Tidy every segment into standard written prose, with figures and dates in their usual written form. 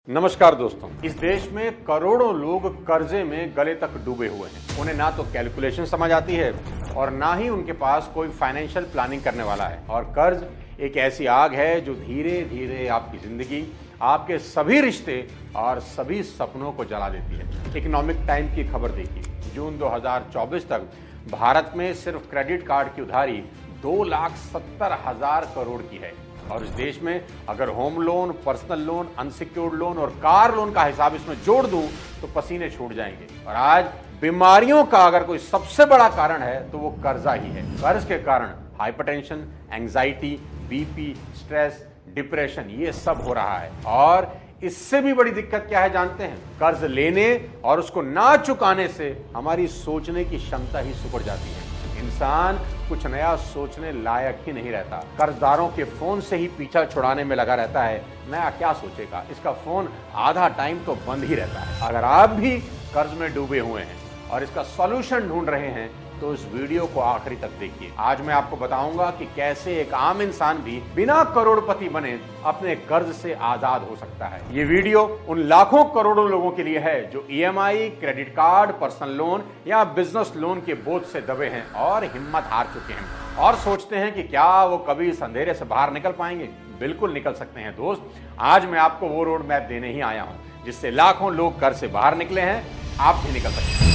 नमस्कार दोस्तों, इस देश में करोड़ों लोग कर्जे में गले तक डूबे हुए हैं। उन्हें ना तो कैलकुलेशन समझ आती है और ना ही उनके पास कोई फाइनेंशियल प्लानिंग करने वाला है। और कर्ज एक ऐसी आग है जो धीरे धीरे आपकी जिंदगी, आपके सभी रिश्ते और सभी सपनों को जला देती है। इकोनॉमिक टाइम की खबर देखिए, जून 2024 तक भारत में सिर्फ क्रेडिट कार्ड की उधारी 2,70,000 करोड़ की है। और इस देश में अगर home loan, personal loan, unsecured loan और कार लोन का हिसाब इसमें जोड़ दूं तो पसीने छूट जाएंगे। और आज बीमारियों का अगर कोई सबसे बड़ा कारण है तो वो कर्जा ही है। कर्ज के कारण hypertension, anxiety, BP, stress, depression, ये सब हो रहा है। और इससे भी बड़ी दिक्कत क्या है जानते हैं? कर्ज लेने और उसको ना चुकाने से हमारी सोचने की क्षमता ही सिकुड़ जाती है। इंसान कुछ नया सोचने लायक ही नहीं रहता। कर्जदारों के फोन से ही पीछा छुड़ाने में लगा रहता है। नया क्या सोचेगा, इसका फोन आधा टाइम तो बंद ही रहता है। अगर आप भी कर्ज में डूबे हुए हैं और इसका सॉल्यूशन ढूंढ रहे हैं तो इस वीडियो को आखिरी तक देखिए। आज मैं आपको बताऊंगा कि कैसे एक आम इंसान भी बिना करोड़पति बने अपने कर्ज से आजाद हो सकता है। ये वीडियो उन लाखों करोड़ों लोगों के लिए है जो EMI, credit card, personal loan या बिजनेस लोन के बोझ से दबे हैं और हिम्मत हार चुके हैं और सोचते हैं कि क्या वो कभी इस अंधेरे से बाहर निकल पाएंगे। बिल्कुल निकल सकते हैं दोस्त। आज मैं आपको वो रोड मैप देने ही आया हूं जिससे लाखों लोग कर्ज से बाहर निकले हैं, आप भी निकल सकते हैं।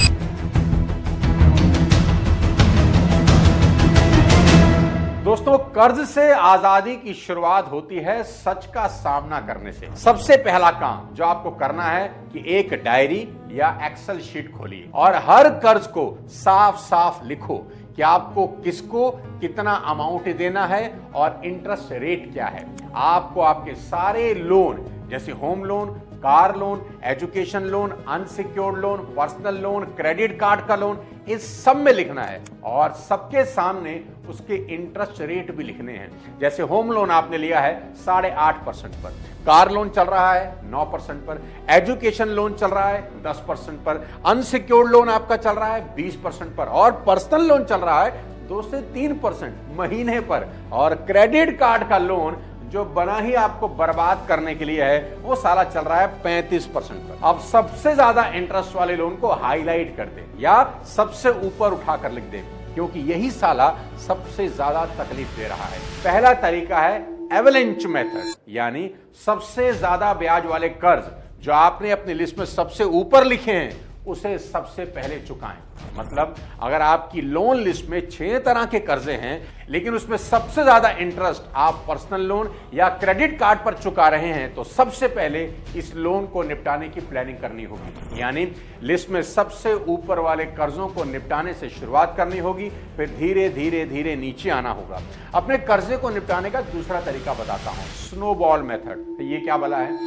दोस्तों, कर्ज से आजादी की शुरुआत होती है सच का सामना करने से। सबसे पहला काम जो आपको करना है कि एक डायरी या एक्सेल शीट खोलिए और हर कर्ज को साफ साफ लिखो कि आपको किसको कितना अमाउंट देना है और इंटरेस्ट रेट क्या है। आपको आपके सारे लोन जैसे home loan, car loan, education loan, unsecured loan, personal loan, credit card का लोन, इस सब में लिखना है और सबके सामने उसके इंटरेस्ट रेट भी लिखने हैं। जैसे होम लोन आपने लिया है 8.5% पर, कार लोन चल रहा है 9% पर, एजुकेशन लोन चल रहा है 10% पर, अनसिक्योर्ड लोन आपका चल रहा है 20% पर और पर्सनल लोन चल रहा है 2 से 3% महीने पर। और क्रेडिट कार्ड का लोन जो बना ही आपको बर्बाद करने के लिए है वो साला चल रहा है 35% पर। अब सबसे ज्यादा इंटरेस्ट वाले लोन को हाईलाइट कर दे या सबसे ऊपर उठाकर लिख दे, क्योंकि यही साला सबसे ज्यादा तकलीफ दे रहा है। पहला तरीका है एवलेंच मेथड, यानी सबसे ज्यादा ब्याज वाले कर्ज जो आपने अपनी लिस्ट में सबसे ऊपर लिखे हैं उसे सबसे पहले चुकाएं। मतलब अगर आपकी लोन लिस्ट में 6 तरह के कर्जे हैं लेकिन उसमें सबसे ज्यादा इंटरेस्ट आप पर्सनल लोन या क्रेडिट कार्ड पर चुका रहे हैं तो सबसे पहले इस लोन को निपटाने की प्लानिंग करनी होगी। यानी लिस्ट में सबसे ऊपर वाले कर्जों को निपटाने से शुरुआत करनी होगी, फिर धीरे धीरे धीरे नीचे आना होगा। अपने कर्जे को निपटाने का दूसरा तरीका बताता हूं, स्नोबॉल मेथड। ये क्या भला है?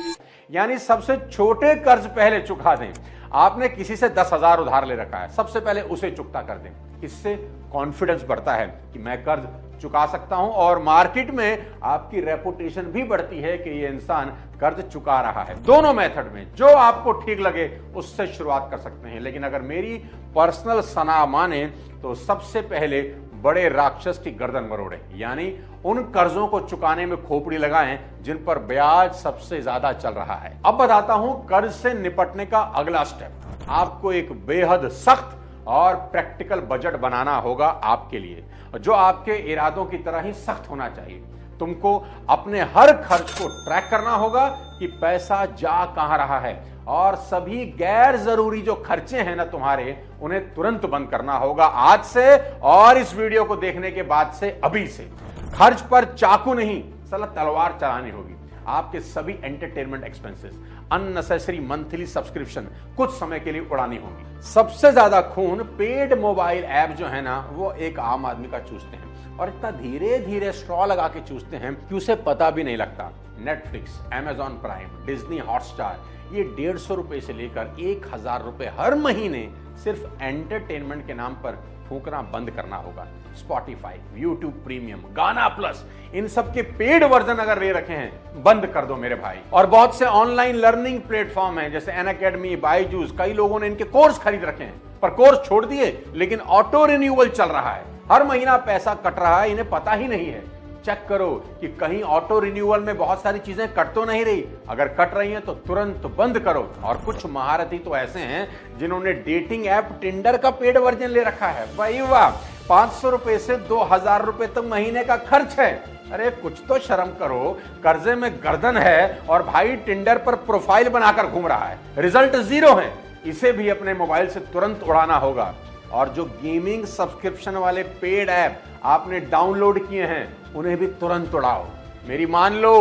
यानी सबसे छोटे कर्ज पहले चुका दें। आपने किसी से 10,000 उधार ले रखा है, सबसे पहले उसे चुकता कर दें। इससे कॉन्फिडेंस बढ़ता है कि मैं कर्ज चुका सकता हूं और मार्केट में आपकी रेपुटेशन भी बढ़ती है कि ये इंसान कर्ज चुका रहा है। दोनों मेथड में जो आपको ठीक लगे उससे शुरुआत कर सकते हैं, लेकिन अगर मेरी पर्सनल सलाह माने तो सबसे पहले बड़े राक्षस की गर्दन मरोड़े, यानी उन कर्जों को चुकाने में खोपड़ी लगाएं जिन पर ब्याज सबसे ज्यादा चल रहा है। अब बताता हूं कर्ज से निपटने का अगला स्टेप। आपको एक बेहद सख्त और प्रैक्टिकल बजट बनाना होगा आपके लिए, जो आपके इरादों की तरह ही सख्त होना चाहिए। तुमको अपने हर खर्च को ट्रैक करना होगा कि पैसा जा कहां रहा है और सभी गैर जरूरी जो खर्चे हैं ना तुम्हारे, उन्हें तुरंत बंद करना होगा आज से और इस वीडियो को देखने के बाद से, अभी से। खर्च पर चाकू नहीं, साला तलवार चलानी होगी। आपके सभी entertainment expenses, unnecessary monthly subscription कुछ समय के लिए उड़ानी होगी। सबसे ज्यादा खून पेड मोबाइल ऐप जो है ना वो एक आम आदमी का चूसते हैं और इतना धीरे धीरे स्ट्रॉ लगा के चूसते हैं कि उसे पता भी नहीं लगता। Netflix, Amazon prime, Disney Hotstar, ये 150 रुपए से लेकर 1000 रुपए हर महीने सिर्फ एंटरटेनमेंट के नाम पर फूकना बंद करना होगा। स्पॉटिफाई, यूट्यूब प्रीमियम, गाना प्लस, इन सब के पेड वर्जन अगर ले रखे हैं बंद कर दो मेरे भाई। और बहुत से ऑनलाइन लर्निंग प्लेटफॉर्म हैं जैसे अनअकैडमी, बायजूस, कई लोगों ने इनके कोर्स खरीद रखे हैं पर कोर्स छोड़ दिए, लेकिन ऑटो रिन्यूअल चल रहा है। हर महीना पैसा कट रहा है, इन्हें पता ही नहीं है। चेक करो कि कहीं ऑटो रिन्यूअल में बहुत सारी चीजें कट तो नहीं रही। अगर कट रही हैं तो तुरंत बंद करो। और कुछ महारथी तो ऐसे हैं जिन्होंने डेटिंग ऐप टिंडर का पेड वर्जन ले रखा है। भाई वाह, 500 रुपए से 2000 रुपए तक महीने का खर्च है। अरे कुछ तो शर्म करो, कर्जे में गर्दन है और भाई टिंडर पर प्रोफाइल बनाकर घूम रहा है, रिजल्ट 0 है। इसे भी अपने मोबाइल से तुरंत उड़ाना होगा। और जो गेमिंग सब्सक्रिप्शन वाले पेड ऐप आपने डाउनलोड किए हैं उन्हें भी तुरंत उड़ाओ। मेरी मान लो,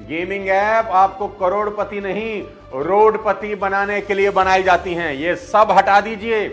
गेमिंग ऐप आपको करोड़पति नहीं रोडपति बनाने के लिए बनाई जाती हैं। ये सब हटा दीजिए।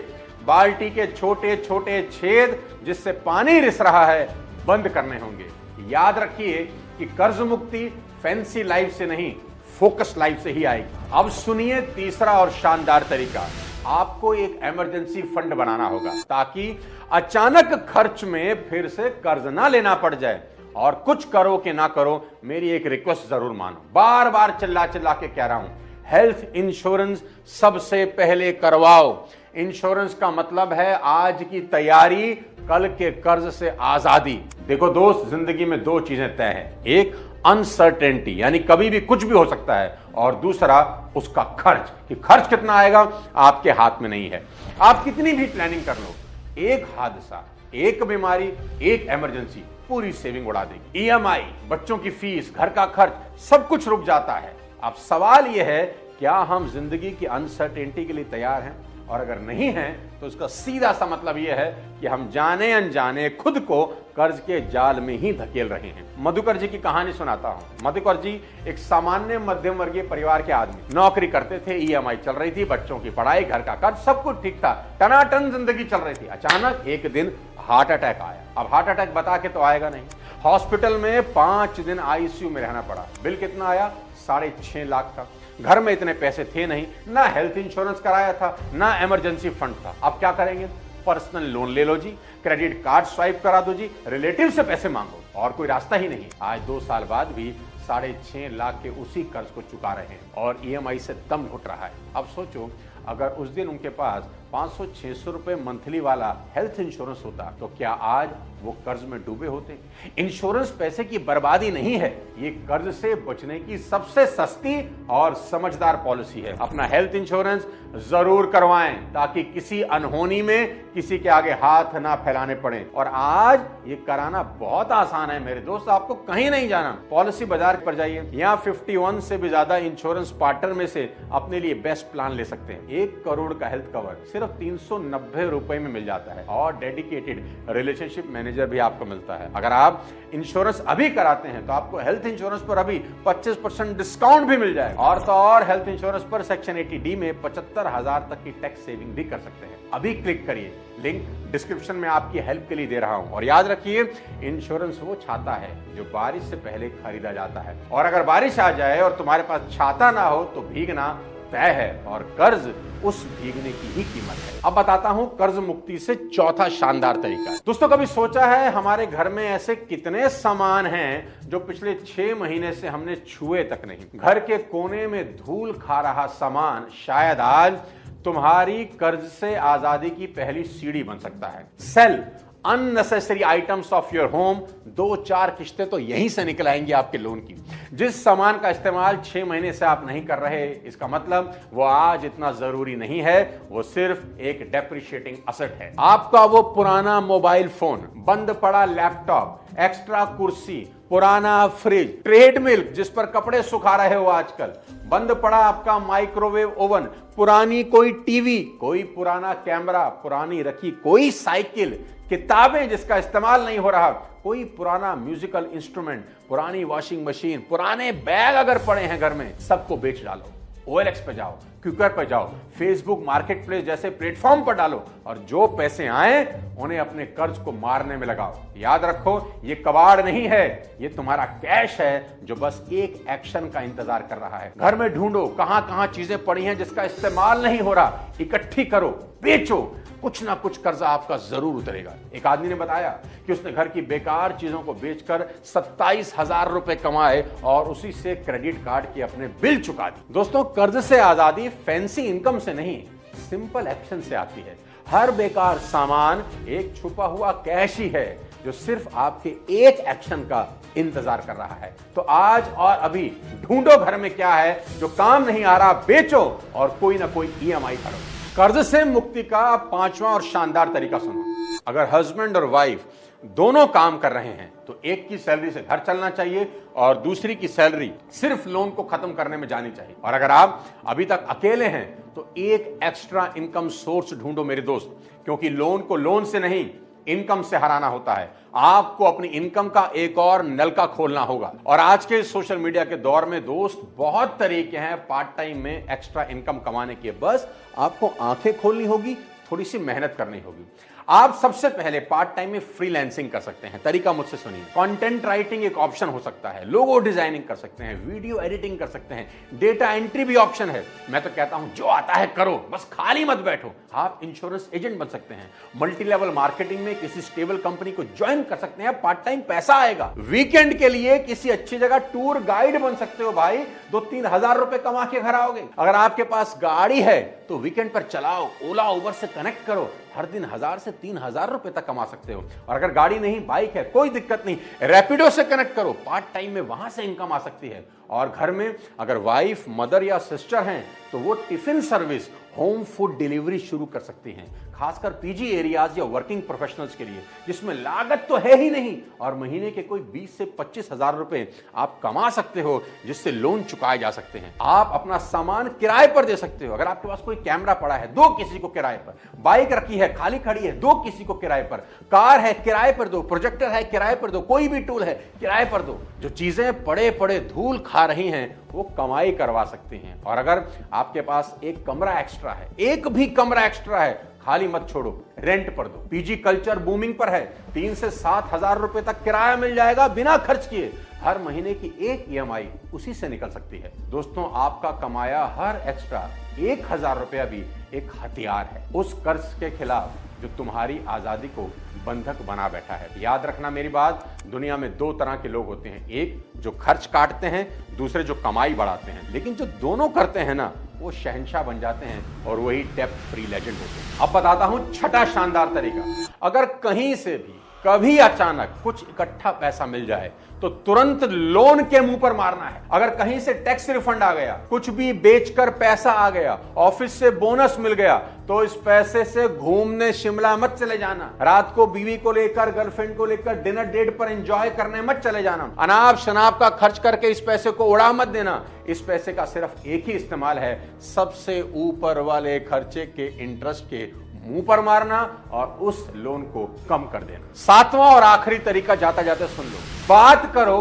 बाल्टी के छोटे छोटे छेद जिससे पानी रिस रहा है बंद करने होंगे। याद रखिए कि कर्ज मुक्ति फैंसी लाइफ से नहीं, फोकस लाइफ से ही आएगी। अब सुनिए तीसरा और शानदार तरीका। आपको एक इमरजेंसी फंड बनाना होगा ताकि अचानक खर्च में फिर से कर्ज ना लेना पड़ जाए। और कुछ करो कि ना करो, मेरी एक रिक्वेस्ट जरूर मानो। बार बार चिल्ला चिल्ला के कह रहा हूं, हेल्थ इंश्योरेंस सबसे पहले करवाओ। इंश्योरेंस का मतलब है आज की तैयारी, कल के कर्ज से आजादी। देखो दोस्त, जिंदगी में 2 चीजें तय हैं। एक अनसर्टेनिटी, यानी कभी भी कुछ भी हो सकता है, और दूसरा उसका खर्च, कि खर्च कितना आएगा आपके हाथ में नहीं है। आप कितनी भी प्लानिंग कर लो, एक हादसा, एक बीमारी, एक इमरजेंसी पूरी सेविंग उड़ा देगी। ईएमआई, बच्चों की फीस, घर का खर्च, सब कुछ रुक जाता है। अब सवाल यह है, क्या हम जिंदगी की अनसर्टेनिटी के लिए तैयार हैं? और अगर नहीं है तो उसका सीधा सा मतलब यह है कि हम जाने अनजाने खुद को कर्ज के जाल में ही धकेल रहे हैं। मधुकर जी की कहानी सुनाता हूं। मधुकर जी एक सामान्य मध्यम वर्गीय परिवार के आदमी, नौकरी करते थे, ईएमआई चल रही थी, बच्चों की पढ़ाई, घर का कर्ज, सब कुछ ठीक था, टनाटन जिंदगी चल रही थी। अचानक एक दिन हार्ट अटैक आया। अब हार्ट अटैक बता के तो आएगा नहीं। हॉस्पिटल में 5 दिन आईसीयू में रहना पड़ा। बिल कितना आया? 6.5 लाख का। घर में इतने पैसे थे नहीं, ना हेल्थ इंश्योरेंस कराया था, ना इमरजेंसी फंड था। अब क्या करेंगे? पर्सनल लोन ले लो जी, क्रेडिट कार्ड स्वाइप करा दो जी, रिलेटिव से पैसे मांगो, और कोई रास्ता ही नहीं। आज 2 साल बाद भी 6.5 लाख के उसी कर्ज को चुका रहे हैं और ईएमआई से दम घुट रहा है। अब सोचो, अगर उस दिन उनके पास 500-600 रुपए मंथली वाला हेल्थ इंश्योरेंस होता तो क्या आज वो कर्ज में डूबे होते? इंश्योरेंस पैसे की बर्बादी नहीं है, ये कर्ज से बचने की सबसे सस्ती और समझदार पॉलिसी है। अपना हेल्थ इंश्योरेंस जरूर करवाएं ताकि किसी अनहोनी में किसी के आगे हाथ ना फैलाने पड़े। और आज ये कराना बहुत आसान है मेरे दोस्त, आपको कहीं नहीं जाना। पॉलिसी बाजार पर जाइए, यहाँ 51 से भी ज्यादा इंश्योरेंस पार्टनर में से अपने लिए बेस्ट प्लान ले सकते हैं। 1 करोड़ का हेल्थ कवर सिर्फ 390 रुपए में मिल जाता है और डेडिकेटेड रिलेशनशिप मैनेजर भी आपको मिलता है। अगर आप इंश्योरेंस अभी कराते हैं तो आपको हेल्थ इंश्योरेंस पर अभी 25% डिस्काउंट भी मिल जाएगा। और तो और हेल्थ इंश्योरेंस पर सेक्शन 80D में 75,000 तक की टैक्स सेविंग भी कर सकते हैं। अभी क्लिक करिए, लिंक डिस्क्रिप्शन में आपकी हेल्प के लिए दे रहा हूं। और याद रखिए, इंश्योरेंस वो छाता है जो बारिश से पहले खरीदा जाता है, और अगर बारिश आ जाए और तुम्हारे पास छाता ना हो तो भीगना तय है, और कर्ज उस भीगने की ही कीमत है। अब बताता हूं कर्ज मुक्ति से चौथा शानदार तरीका। दोस्तों, कभी सोचा है हमारे घर में ऐसे कितने सामान हैं जो पिछले 6 महीने से हमने छुए तक नहीं? घर के कोने में धूल खा रहा सामान शायद आज तुम्हारी कर्ज से आजादी की पहली सीढ़ी बन सकता है। Sell unnecessary items of your home, 2-4 किस्तें तो यहीं से निकल आएंगी आपके लोन की। जिस सामान का इस्तेमाल 6 महीने से आप नहीं कर रहे, इसका मतलब वो आज इतना जरूरी नहीं है, वो सिर्फ एक डेप्रिशिएटिंग असेट है। आपका वो पुराना मोबाइल फोन, बंद पड़ा लैपटॉप, एक्स्ट्रा कुर्सी, पुराना फ्रिज, ट्रेडमिल जिस पर कपड़े सुखा रहे हो आजकल, बंद पड़ा आपका माइक्रोवेव ओवन, पुरानी कोई टीवी, कोई पुराना कैमरा, पुरानी रखी कोई साइकिल, किताबें जिसका इस्तेमाल नहीं हो रहा, कोई पुराना म्यूजिकल इंस्ट्रूमेंट, पुरानी वॉशिंग मशीन, पुराने बैग अगर पड़े हैं घर में, सबको बेच डालो। OLX पे जाओ, क्विकर पे जाओ, फेसबुक मार्केट प्लेस जैसे प्लेटफॉर्म पर डालो, और जो पैसे आए उन्हें अपने कर्ज को मारने में लगाओ। याद रखो, ये कबाड़ नहीं है, ये तुम्हारा कैश है जो बस एक एक्शन का इंतजार कर रहा है। घर में ढूंढो कहां कहां चीजें पड़ी हैं जिसका इस्तेमाल नहीं हो रहा, इकट्ठी करो, बेचो, कुछ ना कुछ कर्जा आपका जरूर उतरेगा। एक आदमी ने बताया कि उसने घर की बेकार चीजों को बेचकर 27,000 रुपए कमाए और उसी से क्रेडिट कार्ड के अपने बिल चुका दी। दोस्तों, कर्ज से आजादी फैंसी इनकम से नहीं, सिंपल एक्शन से आती है। हर बेकार सामान एक छुपा हुआ कैश ही है जो सिर्फ आपके एक एक्शन का इंतजार कर रहा है। तो आज और अभी ढूंढो घर में क्या है जो काम नहीं आ रहा, बेचो और कोई ना कोई ईएमआई करो। कर्ज से मुक्ति का पांचवा और शानदार तरीका सुनो। अगर हस्बैंड और वाइफ दोनों काम कर रहे हैं तो एक की सैलरी से घर चलना चाहिए और दूसरी की सैलरी सिर्फ लोन को खत्म करने में जानी चाहिए। और अगर आप अभी तक अकेले हैं तो एक एक्स्ट्रा इनकम सोर्स ढूंढो मेरे दोस्त, क्योंकि लोन को लोन से नहीं इनकम से हराना होता है। आपको अपनी इनकम का एक और नलका खोलना होगा। और आज के सोशल मीडिया के दौर में दोस्त बहुत तरीके हैं पार्ट टाइम में एक्स्ट्रा इनकम कमाने के, बस आपको आंखें खोलनी होगी, थोड़ी सी मेहनत करनी होगी। आप सबसे पहले पार्ट टाइम में फ्रीलांसिंग कर सकते हैं। तरीका मुझसे सुनिए। कंटेंट राइटिंग एक ऑप्शन हो सकता है, लोगो डिजाइनिंग कर सकते हैं, वीडियो एडिटिंग कर सकते हैं, डेटा एंट्री भी ऑप्शन है। मैं तो कहता हूं जो आता है करो, बस खाली मत बैठो। आप इंश्योरेंस एजेंट बन सकते हैं, मल्टी लेवल मार्केटिंग में किसी स्टेबल कंपनी को ज्वाइन कर सकते हैं, पार्ट टाइम पैसा आएगा। वीकेंड के लिए किसी अच्छी जगह टूर गाइड बन सकते हो भाई, 2-3 हजार रुपए कमा के घर आओगे। अगर आपके पास गाड़ी है तो वीकेंड पर चलाओ, ओला उबर से कनेक्ट करो, हर दिन 1000 से 3000 रुपए तक कमा सकते हो। और अगर गाड़ी नहीं, बाइक है, कोई दिक्कत नहीं, रैपिडो से कनेक्ट करो, पार्ट टाइम में वहां से इनकम आ सकती है। और घर में अगर वाइफ, मदर या सिस्टर हैं तो वो tiffin service, home food delivery शुरू कर सकती हैं, खासकर पीजी एरियाज या वर्किंग प्रोफेशनल्स के लिए, जिसमें लागत तो है ही नहीं और महीने के कोई 20 से 25 हजार रुपए आप कमा सकते हो, जिससे लोन चुकाए जा सकते हैं। आप अपना सामान किराए पर दे सकते हो। अगर आपके पास कोई कैमरा पड़ा है, दो किसी को किराए पर, बाइक रखी है खाली खड़ी है, दो किसी को किराए पर, कार है किराए पर दो, प्रोजेक्टर है किराए पर दो, कोई भी टूल है किराए पर दो। जो चीजें पड़े पड़े धूल खा रही हैं वो कमाई करवा सकती हैं। और अगर आपके पास एक कमरा एक्स्ट्रा है, एक भी कमरा एक्स्ट्रा है, खाली मत छोड़ो, रेंट पर दो। पीजी कल्चर बूमिंग पर है, 3 से 7 हजार रुपए तक किराया मिल जाएगा बिना खर्च किए। हर महीने की एक ईएमआई उसी से निकल सकती है। दोस्तों, आपका कमाया हर एक्स्ट्रा 1000 रुपया भी एक हथियार है उस कर्ज के खिलाफ जो तुम्हारी आजादी को बंधक बना बैठा है। याद रखना मेरी बात, दुनिया में 2 तरह के लोग होते हैं, एक जो खर्च काटते हैं, दूसरे जो कमाई बढ़ाते हैं। लेकिन जो दोनों करते हैं ना, वो शहंशाह बन जाते हैं और वही डेब्ट फ्री लेजेंड होते हैं। अब बताता हूं छठा शानदार तरीका। अगर कहीं से भी कभी अचानक कुछ इकट्ठा पैसा मिल जाए तो तुरंत लोन के मुंह पर मारना है। अगर कहीं से टैक्स रिफंड आ गया, कुछ भी बेचकर पैसा आ गया, ऑफिस से बोनस मिल गया, तो इस पैसे से घूमने शिमला मत चले जाना। रात को बीवी को लेकर, गर्लफ्रेंड को लेकर डिनर डेट पर एंजॉय करने मत चले जाना। अनाप शनाप का खर्च करके इस पैसे को उड़ा मत देना। इस पैसे का सिर्फ एक ही इस्तेमाल है, सबसे ऊपर वाले खर्चे के इंटरेस्ट के मुंह पर मारना और उस लोन को कम कर देना। 7वां और आखिरी तरीका जाता जाता सुन लो। बात करो,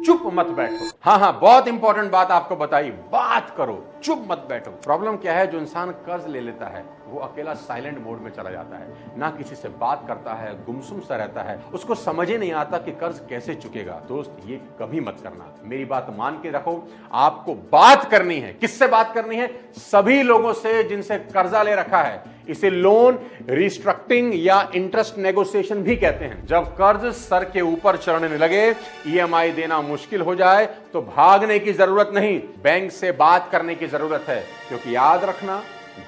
चुप मत बैठो। हाँ, बहुत इंपॉर्टेंट बात आपको बताई, बात करो, चुप मत बैठो। प्रॉब्लम क्या है, जो इंसान कर्ज ले लेता है वो अकेला साइलेंट मोड में चला जाता है, ना किसी से बात करता है, गुमसुम सा रहता है, उसको समझ ही नहीं आता कि कर्ज कैसे चुकेगा। दोस्त, ये कभी मत करना, मेरी बात मान के रखो। आपको बात करनी है। किससे बात करनी है? सभी लोगों से जिनसे कर्जा ले रखा है। इसे लोन रिस्ट्रक्चरिंग या इंटरेस्ट नेगोशिएशन भी कहते हैं। जब कर्ज सर के ऊपर चढ़ने लगे, ईएमआई देना मुश्किल हो जाए, तो भागने की जरूरत नहीं, बैंक से बात करने की जरूरत है। क्योंकि याद रखना,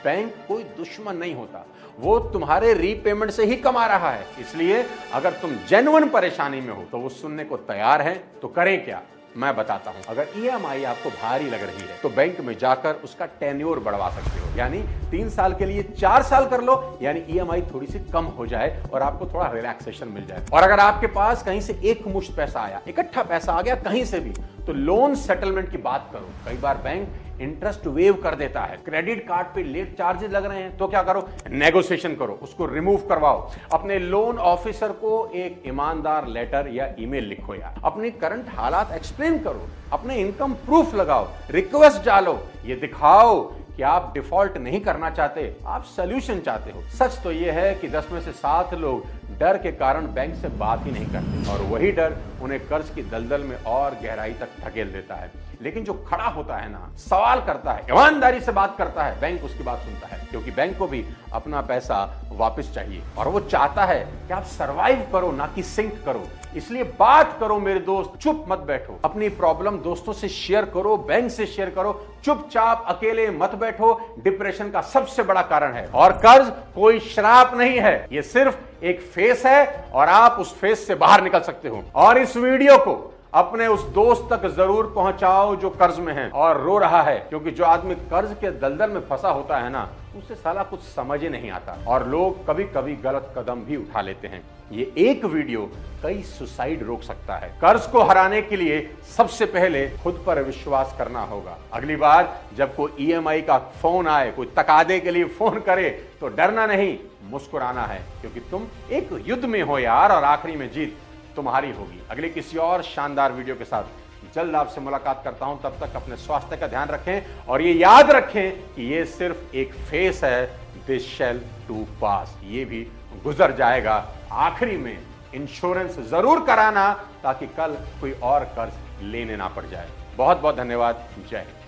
बैंक कोई दुश्मन नहीं होता, वो तुम्हारे रीपेमेंट से ही कमा रहा है। इसलिए अगर तुम जेन्युइन परेशानी में हो तो वो सुनने को तैयार है। तो करें क्या, मैं बताता हूं। अगर ईएमआई आपको भारी लग रही है तो बैंक में जाकर उसका टेन्योर बढ़वा सकते हो, यानी 3 साल के लिए 4 साल कर लो, यानी ईएमआई थोड़ी सी कम हो जाए और आपको थोड़ा रिलैक्सेशन मिल जाए। और अगर आपके पास कहीं से एक मुश्त पैसा आया, इकट्ठा पैसा आ गया कहीं से भी, तो लोन सेटलमेंट की बात करो। कई बार बैंक इंटरेस्ट वेव कर देता है। क्रेडिट कार्ड पे लेट चार्जेस लग रहे हैं तो क्या करो, नेगोशिएशन करो, उसको रिमूव करवाओ। अपने लोन ऑफिसर को एक ईमानदार लेटर या ईमेल लिखो, या अपनी करंट हालात एक्सप्लेन करो, अपने इनकम प्रूफ लगाओ, रिक्वेस्ट डालो, ये दिखाओ कि आप डिफॉल्ट नहीं करना चाहते, आप सोल्यूशन चाहते हो। सच तो यह है कि 10 में से 7 लोग डर के कारण बैंक से बात ही नहीं करते और वही डर उन्हें कर्ज की दलदल में और गहराई तक धकेल देता है। लेकिन जो खड़ा होता है ना, सवाल करता है, ईमानदारी से बात करता है, बैंक उसकी बात सुनता है, क्योंकि बैंक को भी अपना पैसा वापस चाहिए और वो चाहता है कि आप सरवाइव करो, ना कि सिंक करो। इसलिए बात करो मेरे दोस्त, चुप मत बैठो। अपनी प्रॉब्लम दोस्तों से शेयर करो, बैंक से शेयर करो, चुपचाप अकेले मत बैठो। डिप्रेशन का सबसे बड़ा कारण है। और कर्ज कोई श्राप नहीं है, ये सिर्फ एक फेस है और आप उस फेस से बाहर निकल सकते हो। और इस वीडियो को अपने उस दोस्त तक जरूर पहुंचाओ जो कर्ज में है और रो रहा है, क्योंकि जो आदमी कर्ज के दलदल में फंसा होता है ना, उसे साला कुछ समझ ही नहीं आता और लोग कभी कभी गलत कदम भी उठा लेते हैं। ये एक वीडियो कई सुसाइड रोक सकता है। कर्ज को हराने के लिए सबसे पहले खुद पर विश्वास करना होगा। अगली बार जब कोई ईएमआई का फोन आए, कोई तकादे के लिए फोन करे, तो डरना नहीं, मुस्कुराना है, क्योंकि तुम एक युद्ध में हो यार और आखिरी में जीत तुम्हारी होगी। अगले किसी और शानदार वीडियो के साथ जल्द आपसे मुलाकात करता हूं। तब तक अपने स्वास्थ्य का ध्यान रखें और ये याद रखें कि ये सिर्फ एक फेस है, दिस शैल टू पास, ये भी गुजर जाएगा। आखिरी में इंश्योरेंस जरूर कराना ताकि कल कोई और कर्ज लेने ना पड़ जाए। बहुत बहुत धन्यवाद। जय हिंद।